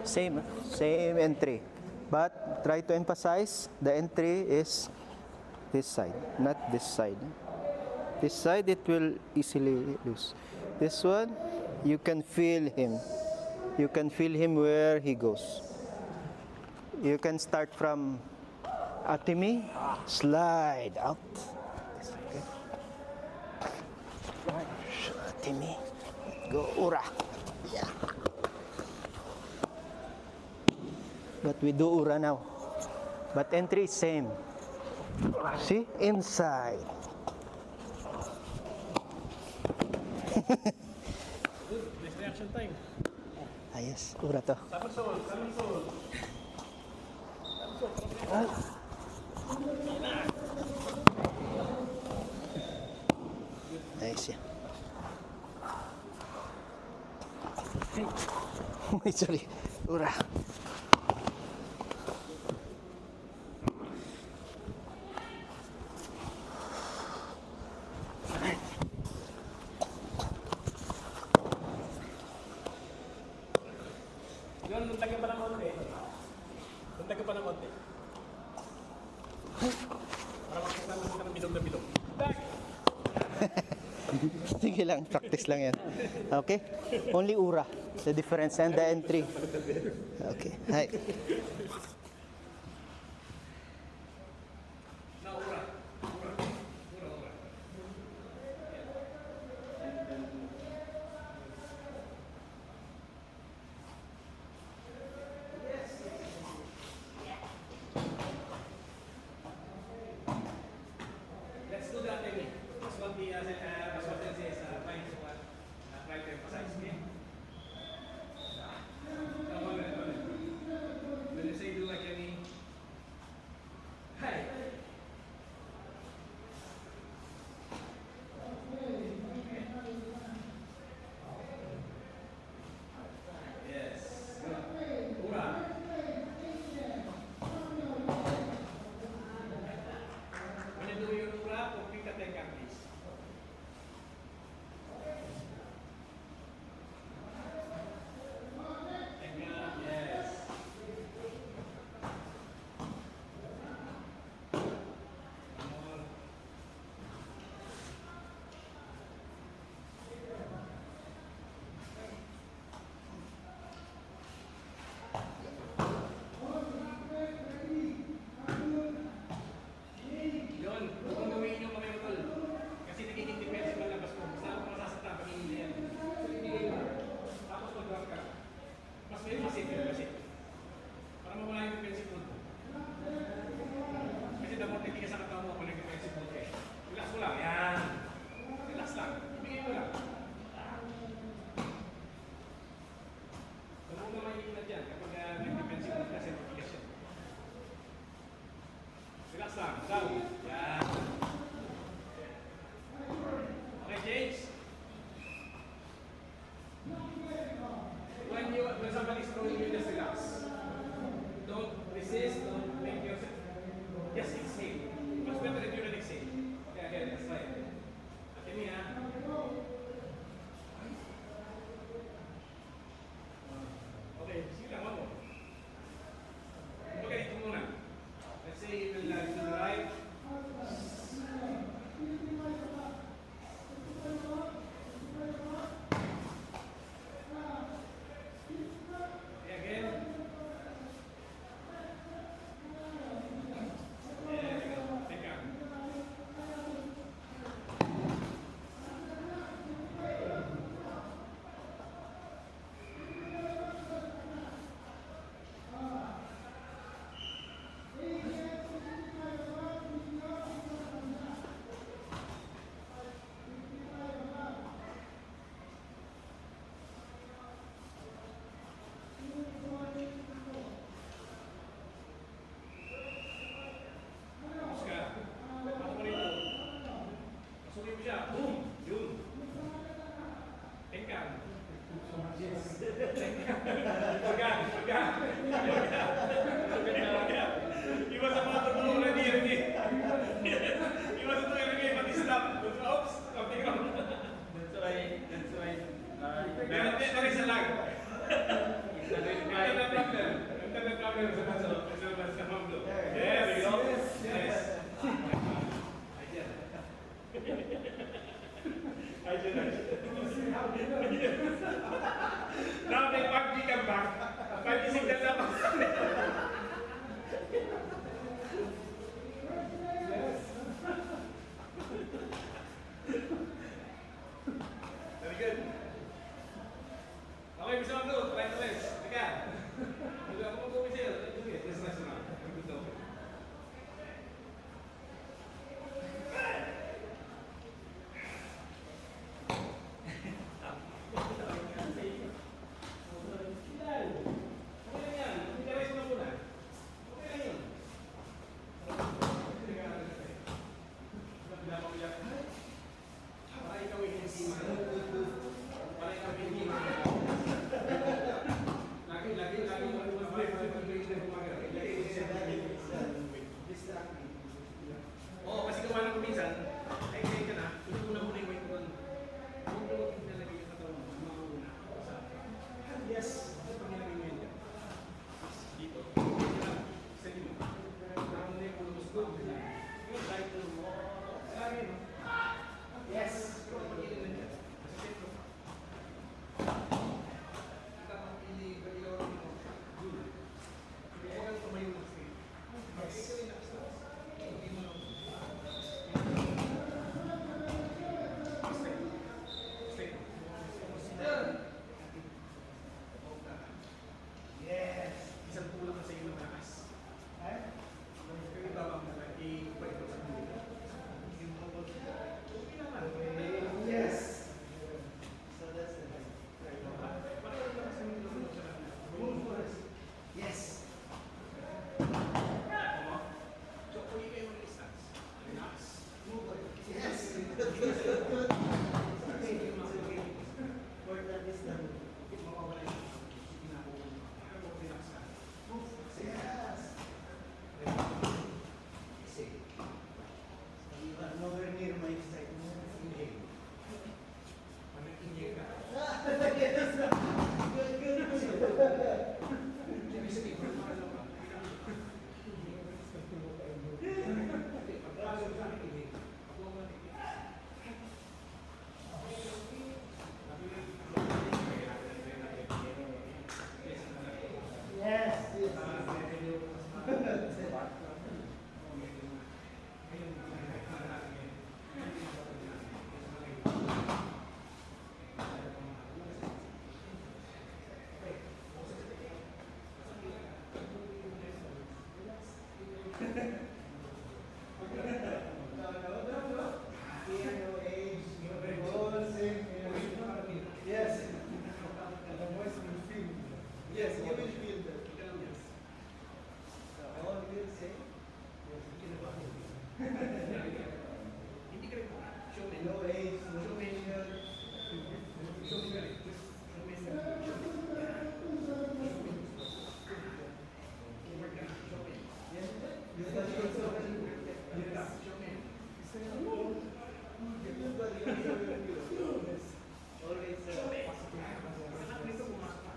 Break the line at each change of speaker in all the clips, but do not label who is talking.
Same entry. But try to emphasize the entry is this side, not this side. This side it will easily lose. This one, you can feel him. You can feel him where he goes. You can start from Atimi, slide out. Okay. Atimi, go Ura. Yeah. But we do Ura now. But entry is same. See? Inside.
Next reaction time.
Ah, yes. Ura to. Nice yan. Uy, sorry. Ura.
Yun, lundag ka pa ng konti. Lundag ka pa ng konti. Para makita ng bilog na bilog. Back!
Sige lang, practice lang yan. Okay? Only Ura. The difference and the entry. Okay. Hi.
Let's do that again. That's what the Maswatan says, trying to emphasize. Okay? When you say do like Ay, dyan na. Now, may 5G ka back. 5G signal na pa. Very good. Okay, bisa mag-go. Right to left. Teka. Hindi ako mag-go sa'yo. Yes, next na. Good to. Oo, kasi gawa ng kuminsan, ay kaya ka na, una muna yung weight mo doon. Huwag mo huwag nilagay yung katawan mo, makauna. Yes, pag nilagay mo yun dyan. Dito. Sa limo. Parang na yung ulo mo sa bawang dyan. Yung right to mo. Lagi no? Yes. Pero pag-ilin na dyan. Kasi set ko. Tapos ilaw mo. Good. Kaya kang tumayo ng straight. Yes. Ikaw yung nakastas. Hindi mo lang. Yes. Isang tulak na sa iyo ng lakas. Eh? Kaya ibabang na lang, i-pwede ko sa mundo. Okay naman. Yes. So that's the best. Parang lang sa mundo mo sa lang. Yes. So, kung ikaw yung distance, relax. Yes. Good. For that distance, mawawala yung yes. Nowhere near my side. Inhale. Inhale ka. Yes. Good. Ibig sabihin, pagpapalo ka. Pagpapalo ka, inhale. Yes. Yes. The voice will feel. Yes, you will feel that. Yes. So all will say. Yes, hindi ka rin po. Show me. No age, no facial. Show me. Show me. Show me. Yes. Yes. Show me. Always sangat nito pumasok pa.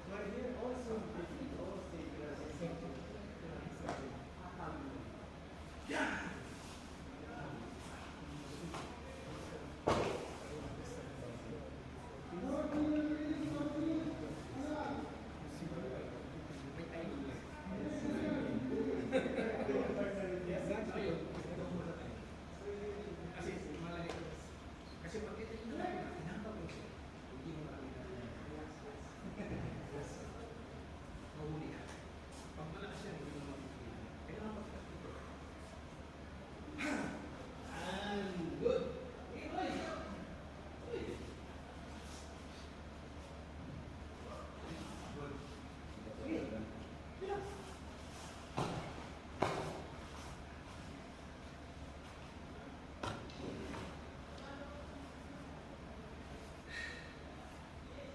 Right here also yeah. Kasi pag ito yung pinapagod siya, hindi mo na mahuli ka. Pag malakas yan, hindi mo mahuli. Kailangan magpapito. And good.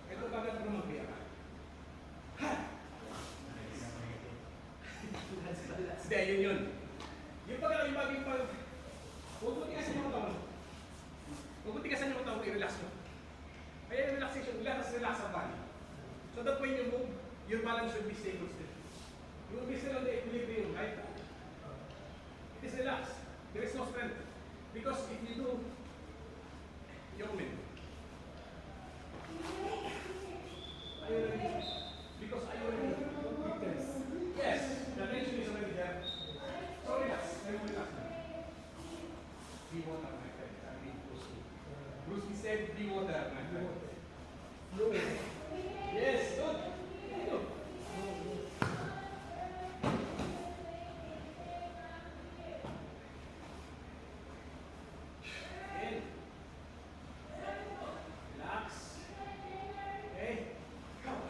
Ito bagay ko magbiya ka. Ha! Hindi, yun. Yung bagay pag... Huwag mo tigasan yung katawan. Huwag mo tigasan yung katawan, i-relax mo. Kaya yung relaxation, relax ang body. So that when you move, your balance should be stable still. You will be still on the equilibrium, right? It is relax. There is no strength. Because if you do, young men, are you ready? Because are you ready? Yes, the tension is already there. So relax. Relax. Be water, my friend. I mean, Bruce Lee said, be water, my friend. Yes, good. Good. In. Relax. Okay. Come.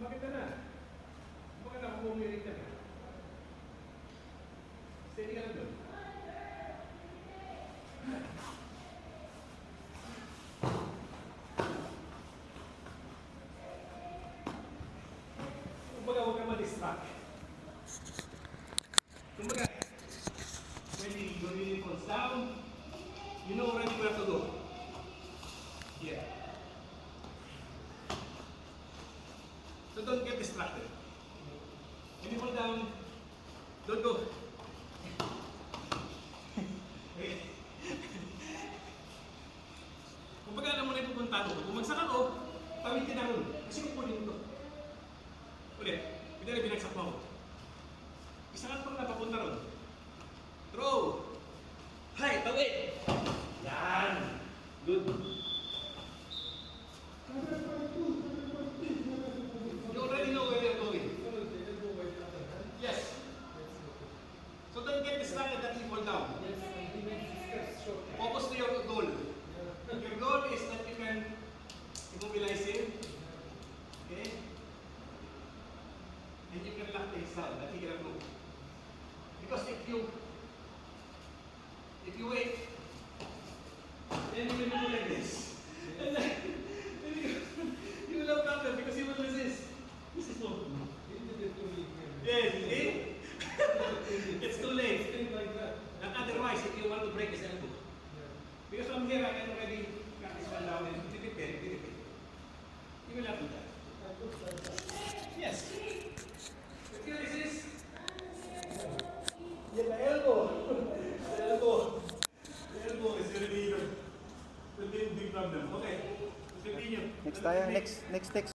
Bakit ka na? Bakit na pumirik ka na? Steady ka lang doon. Kumbaga, huwag ka ma-distract. Kumbaga, when the falls down, you know already where to go. Yeah. So don't get distracted. When you fall down, don't go. Okay. Kumbaga alam mo na yung pupuntahan mo. Kung magsak ako, tawid ka na ron. Kasi kukunin mo to. Ulit, hindi na binagsak mo ako. Isakat mo na papunta ron. Throw! Hay, tawid! Yan! Good. You already know where you're going. Yes. So don't get distracted that you fall down. Focus to your goal. Your goal is that you can immobilize him. Okay? And you can lock things down, that he cannot move. Because if you wait, then you will do like this. And then you will have problem because you will resist. This is so. Yes, see? It's too late. And otherwise, if you want to break his elbow. Because from here, I can already practice one down and repeat. You will have to do that. Yes. If you resist, yeah, the elbow. The elbow is going to be the big problem. Okay. Continue.
Next tayo, next